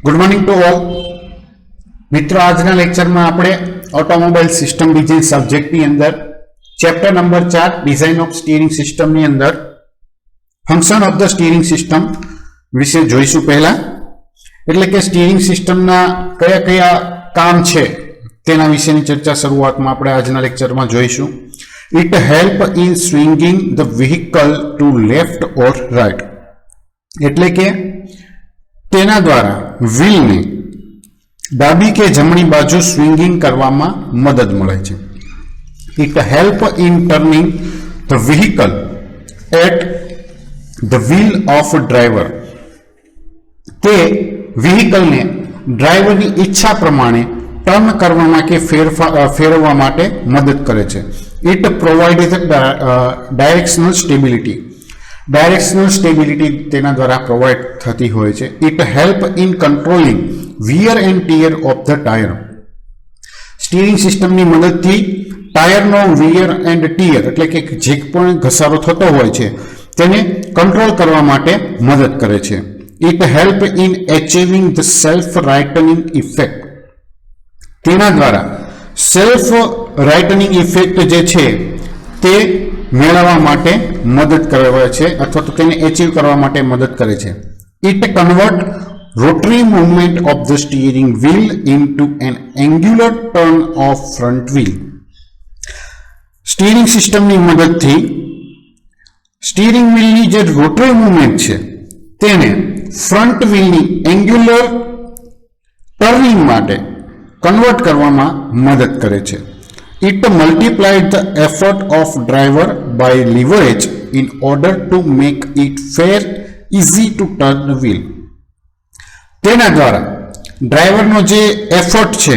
Good morning to all મિત્રો, આજના લેક્ચરમાં આપણે ઓટોમોબાઈલ સિસ્ટમ ડિઝાઇન સબ્જેક્ટની અંદર chapter number 4 design of steering સિસ્ટમની અંદર function of the steering system વિશે જોઈશું. પહેલા એટલે કે સ્ટીયરિંગ સિસ્ટમના કયા કયા કામ છે તેના વિશેની ચર્ચા શરૂઆતમાં આપણે આજના લેક્ચરમાં જોઈશું. It help in swinging the vehicle to left or right, એટલે કે તેના દ્વારા વ્હીલને ડાબી કે જમણી બાજુ સ્વિંગિંગ કરવામાં મદદ મળે છે. It help in turning the vehicle at the wheel of driver, તે વ્હીકલને ડ્રાઈવરની ઈચ્છા પ્રમાણે ટર્ન કરવામાં કે ફેરવવા માટે મદદ કરે છે. It provide directional stability, directional stability તેના દ્વારા પ્રોવાઈડ થતી હોય છે. It help in controlling wear and tear of the tyre, steering સિસ્ટમની મદદથી ટાયરનો વિયર એન્ડ ટીયર એટલે કે જે પણ ઘસારો થતો હોય છે તેને કંટ્રોલ કરવા માટે મદદ કરે છે. It help in achieving the self righting effect, તેના દ્વારા સેલ્ફ રાઇટનિંગ ઇફેક્ટ જે છે તે મેળવવા માટે મદદ કરે છે અથવા તો તેને એચીવ કરવા માટે મદદ કરે છે. It convert rotary movement of the steering wheel into an angular turn of front wheel, સ્ટીયરિંગ સિસ્ટમની મદદથી સ્ટીયરિંગ વ્હીલની જે રોટરી મૂવમેન્ટ છે તેને ફ્રન્ટ વ્હીલની એંગ્યુલર ટર્નિંગ માટે કન્વર્ટ કરવામાં મદદ કરે છે. It multiplied the effort of driver by leverage in order to make it fair, easy to turn the wheel. તેના દ્વારા ડ્રાઈવરનો જે એફર્ટ છે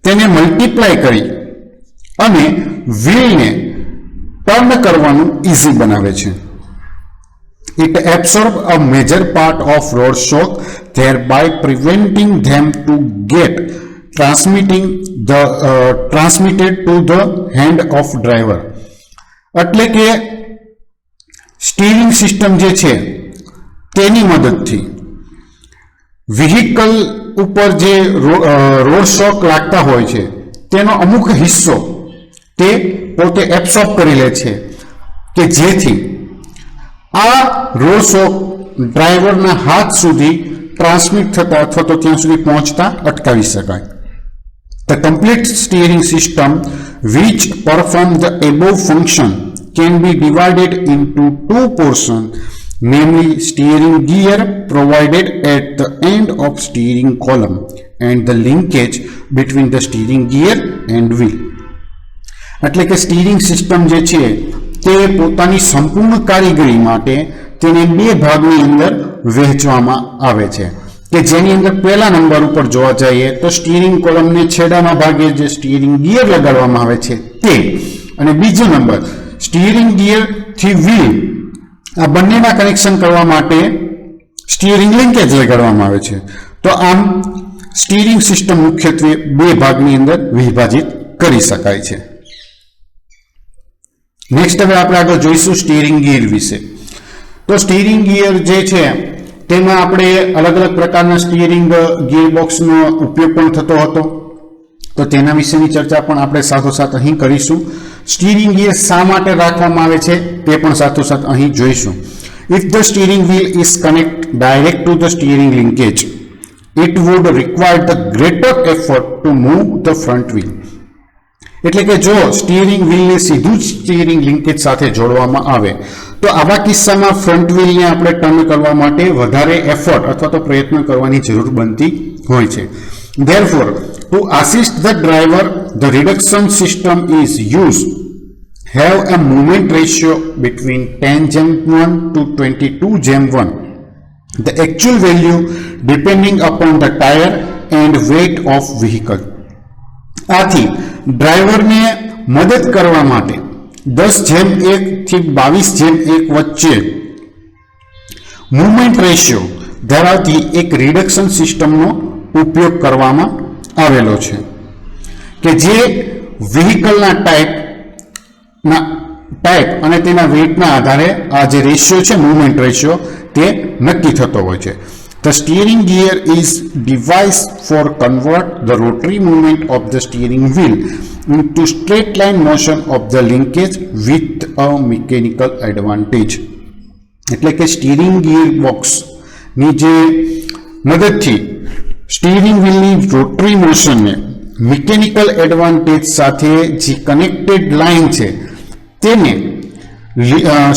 તેને મલ્ટીપ્લાય કરી અને વ્હીલને ટર્ન કરવાનું ઇઝી બનાવે છે. It absorbs a major part of road shock, thereby preventing them to get transmitted to the hand of driver. એટલે કે સ્ટીયરિંગ સિસ્ટમ જે છે તેની મદદથી વ્હીકલ ઉપર જે રોડ શોક લાગતા હોય છે તેનો અમુક હિસ્સો તે પોતે એબ્સોર્બ કરી લે છે કે જેથી આ રોડ શોક ડ્રાઈવરના હાથ સુધી ટ્રાન્સમિટ થતા અથવા તો ત્યાં સુધી પહોંચતા અટકાવી શકાય. The complete steering system which perform the above function can be divided into two portions, namely steering gear provided at the end of steering column and the linkage between the steering gear and wheel. એટલે કે steering system જે છે તે પોતાની સંપૂર્ણ કારીગરી માટે તેને બે ભાગની અંદર વહેંચવામાં આવે છે કે જેની અંદર પહેલા નંબર ઉપર જોવા જઈએ તો સ્ટીયરિંગ કોલમને છેડાના ભાગે જે સ્ટીયરિંગ ગિયર લગાડવામાં આવે છે તે, અને બીજો નંબર સ્ટીયરિંગ ગિયર થી વ્હીલ આ બંનેના કનેક્શન કરવા માટે સ્ટીયરિંગ લિંકેજ લગાડવામાં આવે છે. તો આમ સ્ટીયરિંગ સિસ્ટમ મુખ્યત્વે બે ભાગની અંદર વિભાજિત કરી શકાય છે. નેક્સ્ટ હવે આપણે આગળ જોઈશું સ્ટીયરિંગ ગિયર વિશે. તો સ્ટીયરિંગ ગિયર જે છે તેમાં આપણે અલગ અલગ પ્રકારના સ્ટીયરિંગ ગિયર બોક્સનો ઉપયોગ પણ થતો હતો, તો તેના વિશેની ચર્ચા પણ આપણે સાથોસાથ અહીં કરીશું. સ્ટીયરિંગ ગિયર શા માટે રાખવામાં આવે છે તે પણ સાથોસાથ અહીં જોઈશું. If the steering wheel is connect direct to the steering linkage, it would require the greater effort to move the front wheel, એટલે કે જો સ્ટીયરિંગ વ્હીલને સીધું જ સ્ટીયરિંગ લિંકેજ સાથે જોડવામાં આવે તો આવા કિસ્સામાં ફ્રન્ટ વ્હીલને આપણે ટર્ન કરવા માટે વધારે એફર્ટ અથવા તો પ્રયત્ન કરવાની જરૂર બનતી હોય છે. Therefore, to assist the driver, the reduction system is used have a movement ratio between 10:1 to 22:1. The actual value depending upon the tire and weight of vehicle. આથી ડ્રાઈવરને મદદ કરવા માટે 10:1 થી 22:1 વચ્ચે મુવમેન્ટ રેશિયો ધરાવતી એક રિડક્શન સિસ્ટમનો ઉપયોગ કરવામાં આવેલો છે કે જે વ્હીકલના ટાઈપ અને તેના વેઇટના આધારે આ જે રેશિયો છે મુવમેન્ટ રેશિયો તે નક્કી થતો હોય છે. The steering gear is device for convert the rotary movement of the steering wheel into straight line motion of the linkage with a mechanical advantage. એટલે કે સ્ટીરિંગ ગિયર બોક્સની જે મદદથી સ્ટીરિંગ વ્હીલની રોટરી મોશનને મિકેનિકલ એડવાન્ટેજ સાથે જે connected line છે તેને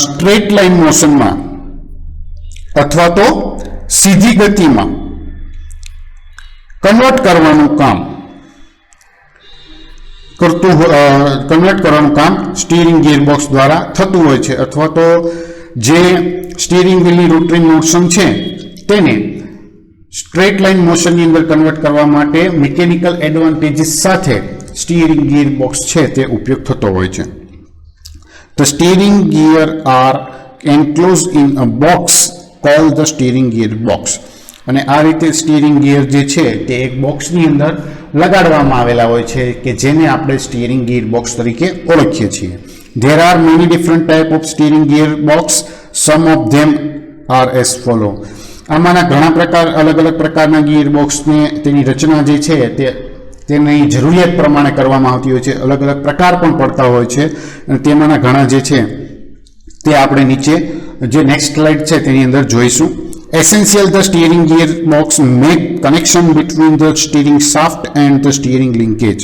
straight line મોશનમાં અથવા તો સીધી ગતિમાં કન્વર્ટ કરવાનું કામ સ્ટીરિંગ ગિયર બોક્સ દ્વારા થતું હોય છે, અથવા તો જે સ્ટીરિંગ વ્હીલની રોટરી મોશન છે તેને સ્ટ્રેટ લાઇન મોશનની અંદર કન્વર્ટ કરવા માટે મિકેનિકલ એડવાન્ટેજીસ સાથે સ્ટીરિંગ ગિયર બોક્સ છે તે ઉપયોગ થતો હોય છે. The steering gear are enclosed in a box called the steering gear box. અને આ રીતે સ્ટીરિંગ ગિયર જે છે તે એક બોક્સની અંદર લગાડવામાં આવેલા હોય છે કે જેને આપણે સ્ટીરિંગ ગિયર બોક્સ તરીકે ઓળખીએ છીએ. There are many different type of steering gear box. Some of them are as follow. આમાંના ઘણા પ્રકાર અલગ અલગ પ્રકારના ગિયર બોક્સને તેની રચના જે છે તેની જરૂરિયાત પ્રમાણે કરવામાં આવતી હોય છે. અલગ અલગ પ્રકાર પણ પડતા હોય છે અને તેમાંના ઘણા જે છે તે આપણે નીચે જે નેક્સ્ટ સ્લાઇડ છે તેની અંદર જોઈશું. Essential, the steering gear box make connection between the steering shaft and the steering linkage.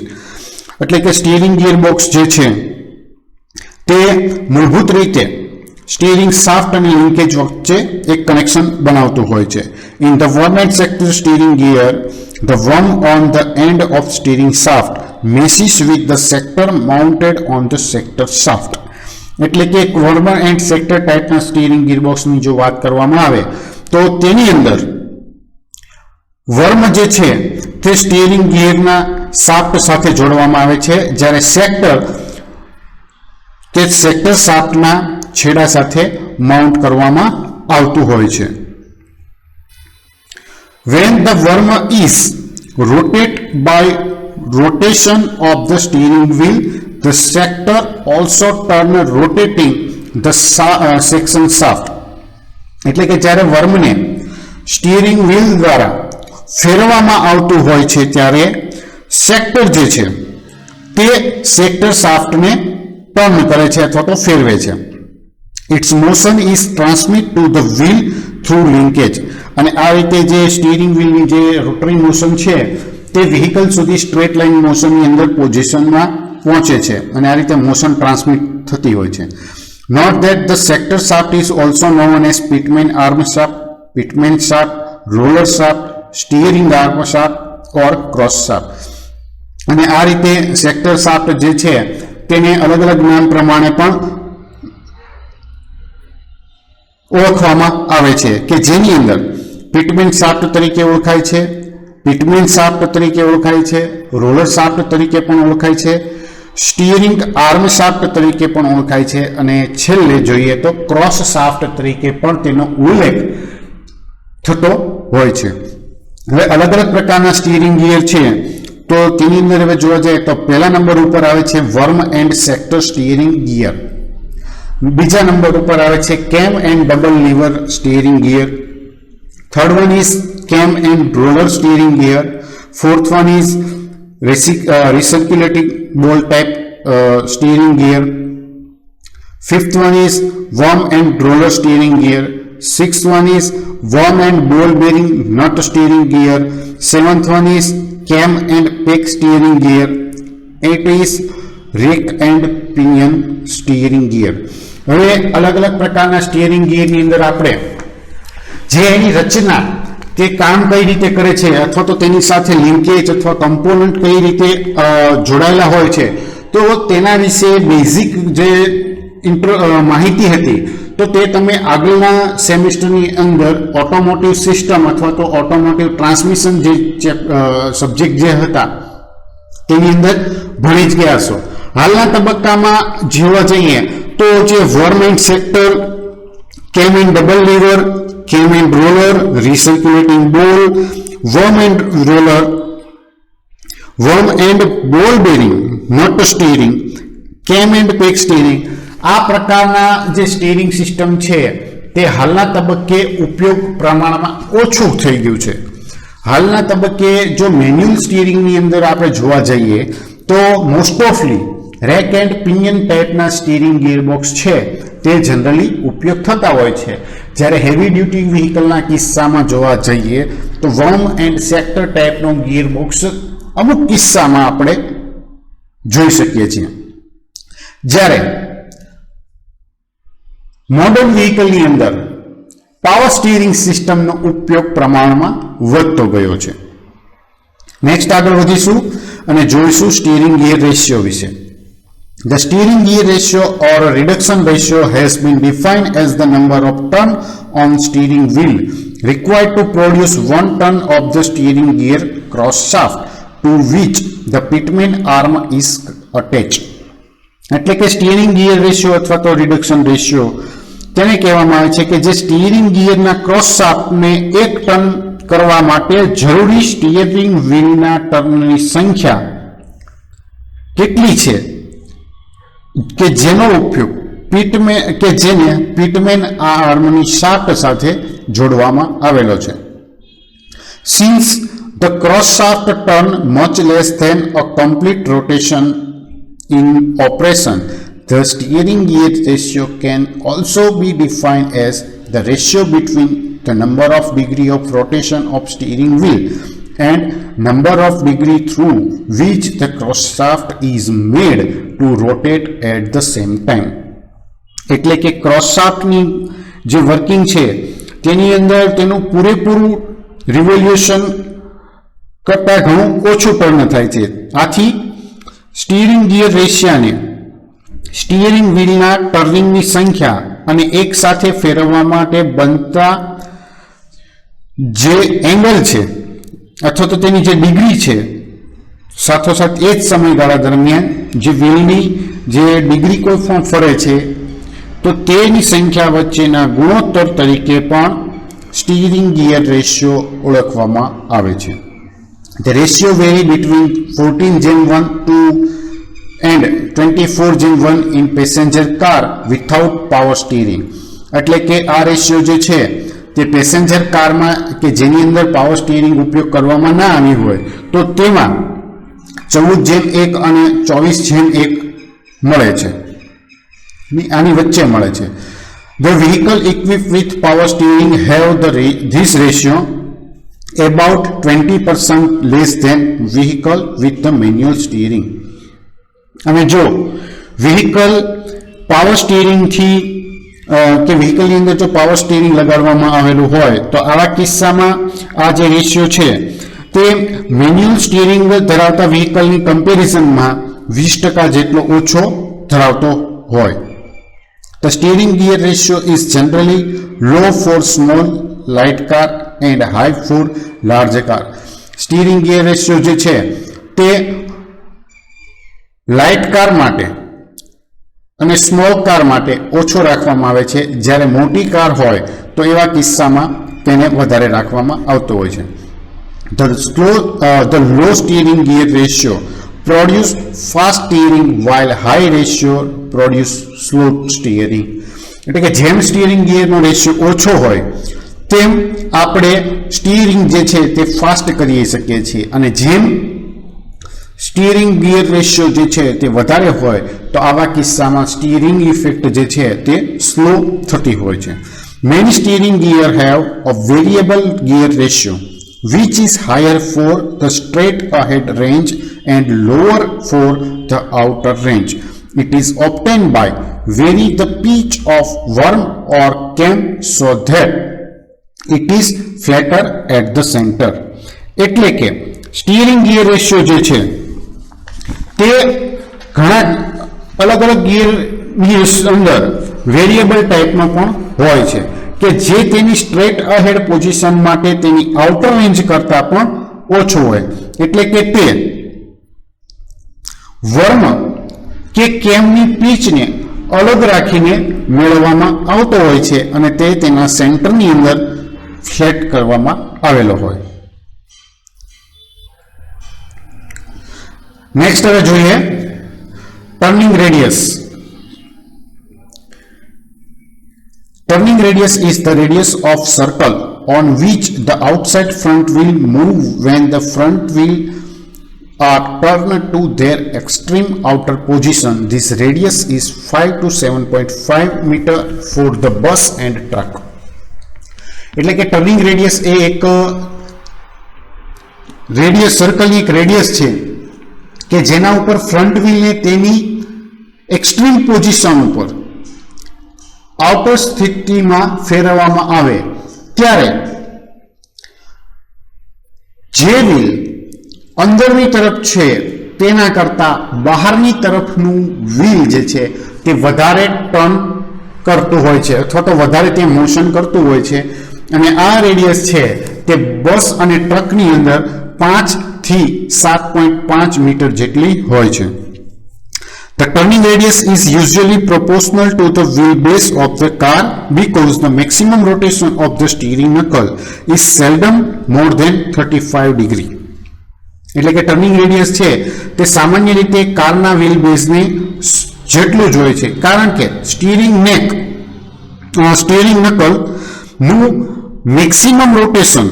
એટલે કે સ્ટીરિંગ ગિયર બોક્સ જે છે તે મૂળભૂત રીતે સ્ટીરિંગ શાફ્ટ અને લિંકેજ વચ્ચે એક કનેક્શન બનાવતું હોય છે. In the worm and sector steering gear, the worm on the end of steering shaft meshes with the sector mounted on the sector shaft. એટલે કે એક વર્મ એન્ડ સેક્ટર ટાઈપના સ્ટીરિંગ ગિયર બોક્સની જો વાત કરવામાં આવે તો તેની અંદર વર્મ જે છે તે સ્ટીરિંગ ગિયરના શાફ્ટ સાથે જોડવામાં આવે છે, જ્યારે સેક્ટર તે સેક્ટર શાફ્ટના છેડા સાથે માઉન્ટ કરવામાં આવતું હોય છે. When the worm is rotated by rotation of the steering wheel, the sector also turn rotating the section shaft. એટલે કે જ્યારે વર્મને સ્ટીરિંગ વ્હીલ દ્વારા ફેરવવામાં આવતું હોય છે ત્યારે સેક્ટર જે છે તે સેક્ટર શાફ્ટને ટર્ન કરે છે અથવા તો ફેરવે છે. Its motion is transmit to the wheel through linkage. અને આ રીતે જે સ્ટીરિંગ વ્હીલની જે રોટરી મોશન છે તે વ્હીકલ સુધી સ્ટ્રેટ લાઇન મોશનની અંદર પોઝિશનમાં પહોંચે છે અને આ રીતે મોશન ટ્રાન્સમિટ થતી હોય છે. Note that the sector shaft is also known as pitman arm shaft, pitman shaft, roller shaft, steering arm shaft or cross shaft. અને આ રીતે સેક્ટર શાફ્ટ જે છે તેને અલગ અલગ નામ પ્રમાણે પણ ઓળખવામાં આવે છે કે જેની અંદર પિટમેન શાફ્ટ તરીકે ઓળખાય છે, પિટમેન શાફ્ટ તરીકે ઓળખાય છે, રોલર શાફ્ટ તરીકે પણ ઓળખાય છે, સ્ટીયરિંગ આર્મ શાફ્ટ તરીકે પણ ઓળખાય છે અને છેલ્લે જોઈએ તો ક્રોસ શાફ્ટ તરીકે પણ તેનો ઉલ્લેખ થતો હોય છે. હવે અલગ અલગ પ્રકારના સ્ટીયરિંગ ગિયર છે તો તેની અંદર હવે જોવા જાય તો પહેલા નંબર ઉપર આવે છે worm and sector steering gear, બીજા નંબર ઉપર આવે છે cam and double lever steering gear, third one is cam and roller steering gear, fourth one is recirculating ball type steering gear, fifth one is worm and roller steering gear, sixth one is worm and ball bearing nut steering gear, seventh one is cam and peg steering gear, eighth is rake and pinion steering gear. હવે અલગ અલગ પ્રકારના steering ગિયરની અંદર આપણે જે એની રચના તે કામ કઈ રીતે કરે છે અથવા તો તેની સાથે લિંકેજ અથવા કમ્પોનન્ટ કઈ રીતે જોડાયેલા હોય છે તો તેના વિશે બેઝિક જે માહિતી હતી તો તે તમે આગળના સેમિસ્ટરની અંદર ઓટોમોટિવ સિસ્ટમ અથવા તો ઓટોમોટિવ ટ્રાન્સમિશન જે સબ્જેક્ટ જે હતા તેની અંદર ભણી જ ગયા છો. હાલના તબક્કામાં જોવા જઈએ તો જે worm and sector, cam and double lever, cam and roller, recirculating ball, worm and roller, worm and ball bearing, nut steering, cam and peg steering, આ પ્રકારના જે સ્ટીયરિંગ સિસ્ટમ છે તે હાલના તબક્કે ઉપયોગ પ્રમાણમાં ઓછું થઈ ગયું છે. હાલના તબક્કે જો મેન્યુઅલ સ્ટીરિંગની અંદર આપણે જોવા જઈએ તો મોસ્ટ ઓફલી રેક એન્ડ પિનિયન ટાઈપના સ્ટીરિંગ ગિયરબોક્સ છે તે જનરલી ઉપયોગ થતા હોય છે. જ્યારે હેવી ડ્યુટી વ્હીકલના કિસ્સામાં જોવા જઈએ તો વર્મ એન્ડ સેક્ટર ટાઈપનો ગિયરબોક્સ અમુક કિસ્સામાં આપણે જોઈ શકીએ છીએ. જ્યારે મોડર્ન વ્હીકલની અંદર પાવર સ્ટીરિંગ સિસ્ટમનો ઉપયોગ પ્રમાણમાં વધતો ગયો છે. નેક્સ્ટ આગળ વધીશું અને જોઈશું સ્ટીરિંગ ગિયર રેશિયો વિશે. The steering gear ratio or reduction ratio has been defined as the number of turn on steering wheel required to produce 1 ton of the steering gear cross shaft to which the pitman arm is attached. એટલે કે steering gear ratio અથવા તો reduction ratio તેને કહેવામાં આવે છે કે જે સ્ટીરિંગ ગિયરના ક્રોસ શાફ્ટને 1 ટન કરવા માટે જરૂરી સ્ટીયરિંગ વ્હીલના ટર્નની સંખ્યા કેટલી છે કે જેનો ઉપયોગ પીટમેન આ આર્મની શાફ્ટ સાથે જોડવામાં આવેલો છે. Since the cross shaft turn much less than a complete rotation in operation, the steering gear ratio can also be defined as the ratio between the number of degree of rotation of steering wheel and number of degree through which the cross shaft is made to rotate at the same time. એટલે કે cross શાફ્ટની જે working છે તેની અંદર તેનું પૂરેપૂરું revolution કરતાં ઘણું ઓછું ટર્ન થાય છે. આથી સ્ટીરિંગ ગિયર રેશિયાને સ્ટીયરિંગ વ્હીલના ટર્નિંગની સંખ્યા અને એક સાથે ફેરવવા માટે બનતા જે એંગલ છે અથવા તો તેની જે ડિગ્રી છે સાથોસાથ એ જ સમયગાળા દરમિયાન જે વ્હીલની જે ડિગ્રી કોઈ પણ ફરે છે તો તેની સંખ્યા વચ્ચેના ગુણોત્તર તરીકે પણ સ્ટીરિંગ ગિયર રેશિયો ઓળખવામાં આવે છે. The ratio vary between 14:1 to and 24:1 in passenger car without power steering. એટલે કે આ રેશિયો જે છે તે પેસેન્જર કારમાં કે જેની અંદર પાવર સ્ટીરિંગ ઉપયોગ કરવામાં ના આવી હોય તો તેમાં 14:1 અને 24:1 મળે છે, આની વચ્ચે મળે છે. The vehicle equipped with power steering have this ratio about 20% less than vehicle with the manual steering. અને જો વ્હીકલ પાવર સ્ટીરિંગથી કે વ્હીકલની અંદર જો પાવર સ્ટીરિંગ લગાડવામાં આવેલું હોય તો આવા કિસ્સામાં આ જે રેશિયો છે તે મેન્યુઅલ સ્ટીરિંગ ધરાવતા વ્હીકલની કમ્પેરિઝનમાં 20% જેટલો ઓછો ધરાવતો હોય. The steering gear ratio is generally low for small light car and high for large car. Steering gear ratio જે છે તે લાઇટ કાર માટે અને સ્મોલ કાર માટે ઓછો રાખવામાં આવે છે, જ્યારે મોટી કાર હોય તો એવા કિસ્સામાં તેને વધારે રાખવામાં આવતો હોય છે. The low steering gear ratio produce fast steering while high ratio produce slow steering. એટલે કે જેમ સ્ટીયરિંગ ગિયરનો રેશિયો ઓછો હોય તેમ આપણે સ્ટીયરિંગ જે છે તે ફાસ્ટ કરી શકીએ છીએ અને જેમ સ્ટીયરિંગ ગિયર રેશિયો જે છે તે વધારે હોય તો આવા કિસ્સામાં સ્ટીયરિંગ ઇફેક્ટ જે છે તે સ્લો થતી હોય છે. Many steering gear have a variable gear ratio which is higher for the straight ahead range and lower for the outer range. It is obtained by varying the pitch of worm or cam so that it is flatter at the center. એટલે કે steering gear ratio જે છે તે ઘણા અલગ અલગ ગિયરની અંદર variable ટાઈપનો પણ હોય છે કે જે તેની સ્ટ્રેટ અહેડ પોઝિશન માટે તેની આઉટર રેન્જ કરતાં પણ ઓછો હોય. એટલે કે તે વર્મ કે કેમની પીચને અલગ રાખીને મેળવવામાં આવતો હોય છે અને તે તેના સેન્ટરની અંદર ફ્લેટ કરવામાં આવેલો હોય. નેક્સ્ટ હવે જોઈએ turning radius. turning radius is the radius of circle on which the outside front wheel move when the front wheel are turned to their extreme outer position. This radius is 5 to 7.5 meter for the bus and truck. એટલે કે turning radius એ એક radius સર્કલની એક radius છે કે જેના ઉપર front વ્હીલને તેની extreme position ઉપર આઉટર સ્થિતિમાં ફેરવવામાં આવે ત્યારે જે વ્હીલ અંદરની તરફ છે તેના કરતા બહારની તરફનું વ્હીલ જે છે તે વધારે ટર્ન કરતું હોય છે અથવા તો વધારે ત્યાં મોશન કરતું હોય છે અને આ રેડિયસ છે તે બસ અને ટ્રકની અંદર 5 થી 7.5 મીટર જેટલી હોય છે. The turning radius is usually proportional to the wheelbase of the car because the maximum rotation of the steering knuckle is seldom more than 35 degree. એટલે કે ટર્નિંગ રેડિયસ છે તે સામાન્ય રીતે કારના વ્હીલ બેઝને જેટલું જ હોય છે કારણ કે સ્ટીયરિંગ નકલ નું મેક્સિમમ રોટેશન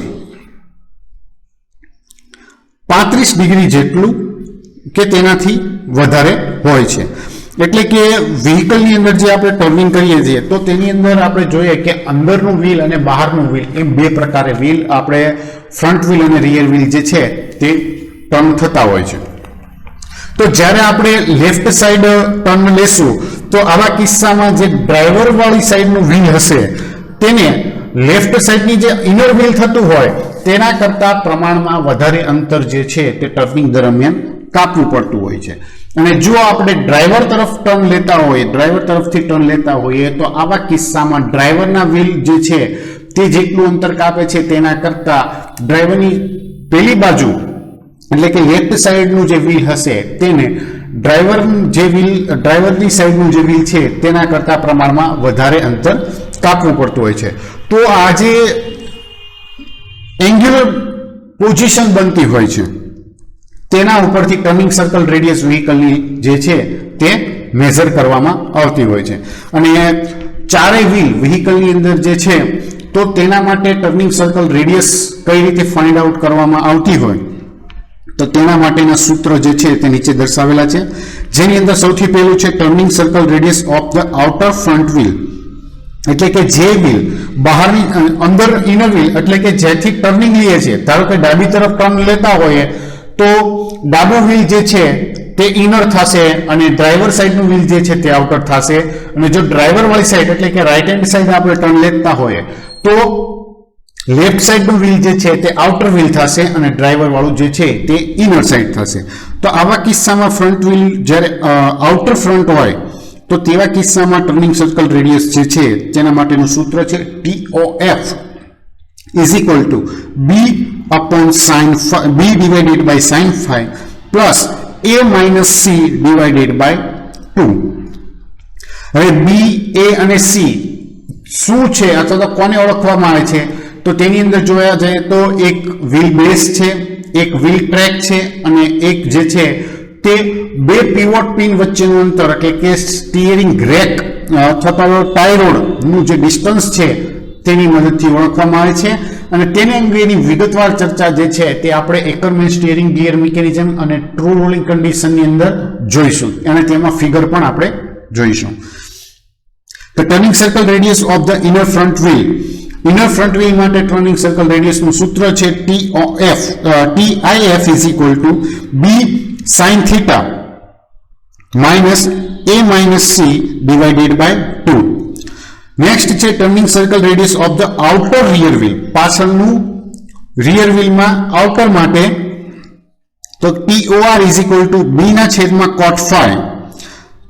35 ડિગ્રી જેટલું કે તેનાથી વધારે હોય છે. એટલે કે વ્હીકલની અંદર જે આપણે ટર્નિંગ કરીએ છીએ તો તેની અંદર આપણે જોઈએ કે અંદરનું વ્હીલ અને બહારનું વ્હીલ એમ બે પ્રકારે વ્હીલ આપણે ફ્રન્ટ વ્હીલ અને રિયર વ્હીલ જે છે તે ટર્ન થતા હોય છે. તો જ્યારે આપણે લેફ્ટ સાઈડ ટર્ન લેશું તો આવા કિસ્સામાં જે ડ્રાઈવર વાળી સાઈડનું વ્હીલ હશે તેને લેફ્ટ સાઈડની જે ઇનર વ્હીલ થતું હોય તેના કરતા પ્રમાણમાં વધારે અંતર જે છે તે ટર્નિંગ દરમિયાન કાપવું પડતું હોય છે. અને જો આપણે ડ્રાઈવર તરફ ટર્ન લેતા હોઈએ ડ્રાઈવર તરફથી ટર્ન લેતા હોઈએ તો આવા કિસ્સામાં ડ્રાઈવરના વ્હીલ જે છે તે જેટલું અંતર કાપે છે તેના કરતા ડ્રાઈવરની પેલી બાજુ એટલે કે લેફ્ટ સાઈડનું જે વ્હીલ હશે તેને ડ્રાઈવરની સાઈડનું જે વ્હીલ છે તેના કરતા પ્રમાણમાં વધારે અંતર કાપવું પડતું હોય છે. તો આ જે એંગ્યુલર પોઝિશન બનતી હોય છે તેના ઉપરથી ટર્નિંગ સર્કલ રેડિયસ વ્હીકલની જે છે તે મેઝર કરવામાં આવતી હોય છે. અને ચારેય વ્હીલ વ્હીકલની અંદર જે છે તો તેના માટે ટર્નિંગ સર્કલ રેડિયસ કઈ રીતે ફાઇન્ડ આઉટ કરવામાં આવતી હોય તો તેના માટેના સૂત્ર જે છે તે નીચે દર્શાવેલા છે, જેની અંદર સૌથી પહેલું છે turning circle radius of the outer front wheel. એટલે કે જે વ્હીલ બહારની અંદર ઇનર વ્હીલ એટલે કે જેથી ટર્નિંગ લઈએ છીએ, ધારો કે ડાબી તરફ ટર્ન લેતા હોઈએ તો ડાબો વ્હીલ જે છે તે ઇનર થશે અને ડ્રાઈવર સાઈડનું વ્હીલ જે છે તે આઉટર થશે. અને જો ડ્રાઈવર વાળી સાઈડ એટલે કે રાઈટ હેન્ડ સાઈડ આપણે ટર્ન લેતા હોઈએ તો લેફ્ટ સાઈડનું વ્હીલ જે છે તે આઉટર વ્હીલ થશે અને ડ્રાઈવર વાળું જે છે તે ઇનર સાઈડ થશે. તો આવા કિસ્સામાં ફ્રન્ટ વ્હીલ જ્યારે આઉટર ફ્રન્ટ હોય તો તેવા કિસ્સામાં ટર્નિંગ સર્કલ રેડિયસ જે છે તેના માટેનું સૂત્ર છે TOF is equal to B upon sin phi, B divided by sin phi plus A minus C divided by 2. હવે B, A અને C શું છે અથવા તો કોને ઓળખવામાં આવે છે તો તેની અંદર જોયા જાય તો એક વ્હીલ બેઝ છે, એક વ્હીલ ટ્રેક છે અને એક જે છે તે બે પીવોટ પિન વચ્ચેનું અંતર એટલે કે સ્ટીયરિંગ રેક અથવા તો ટાઈ રોડ નું જે ડિસ્ટન્સ છે તેની મદદથી ઓળખવામાં આવે છે. અને તેને અંગેની વિગતવાર ચર્ચા જે છે તે આપણે એકરમેન સ્ટીયરિંગ ગિયર મિકેનિઝમ અને ટ્રુ રોલિંગ કન્ડિશનની અંદર જોઈશું અને તેમાં ફિગર પણ આપણે જોઈશું. The turning circle radius of the inner front wheel માટે ટર્નિંગ સર્કલ રેડિયસનું સૂત્ર છે TIF is equal to B sin theta minus A minus C divided by 2. Next છે turning circle radius of the outer rear wheel, પાછળનું rear વ્હીલમાં outer માટે તો TOR is equal to B ના છેદમાં cot phi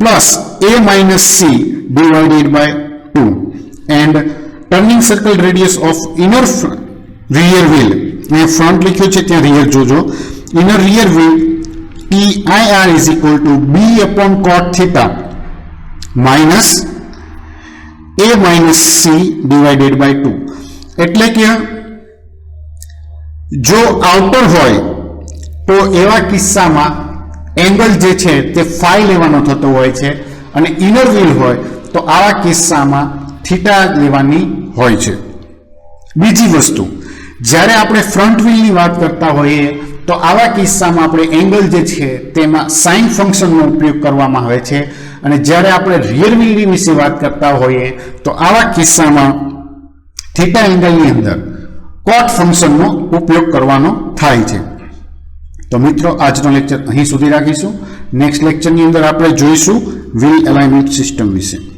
plus A minus C divided by 2. and turning circle radius of inner rear wheel, મેં front લખ્યું છે ત્યાં rear જોજો, inner rear wheel TIR is equal to B upon cot theta minus A minus C divided by 2. એટલે કે જો outer હોય તો એવા કિસ્સામાં એંગલ જે છે તે ફાઈ લેવાનો થતો હોય છે અને ઇનર વ્હીલ હોય તો આવા કિસ્સામાં થીટા લેવાની હોય છે. બીજી વસ્તુ, જ્યારે આપણે ફ્રન્ટ વ્હીલની વાત કરતા હોઈએ તો આવા કિસ્સામાં આપણે એંગલ જે છે તેમાં સાઇન ફંક્શનનો ઉપયોગ કરવામાં આવે છે, અને જ્યારે આપણે રિયર વ્હીલની વિશે વાત કરતા હોઈએ તો આવા કિસ્સામાં થીટા એંગલની અંદર કોટ ફંક્શનનો ઉપયોગ કરવાનો થાય છે. તો મિત્રો, આજનો લેક્ચર અહીં સુધી રાખીશું. નેક્સ્ટ લેક્ચરની અંદર આપણે જોઈશું વ્હીલ અલાઇનમેન્ટ સિસ્ટમ વિશે.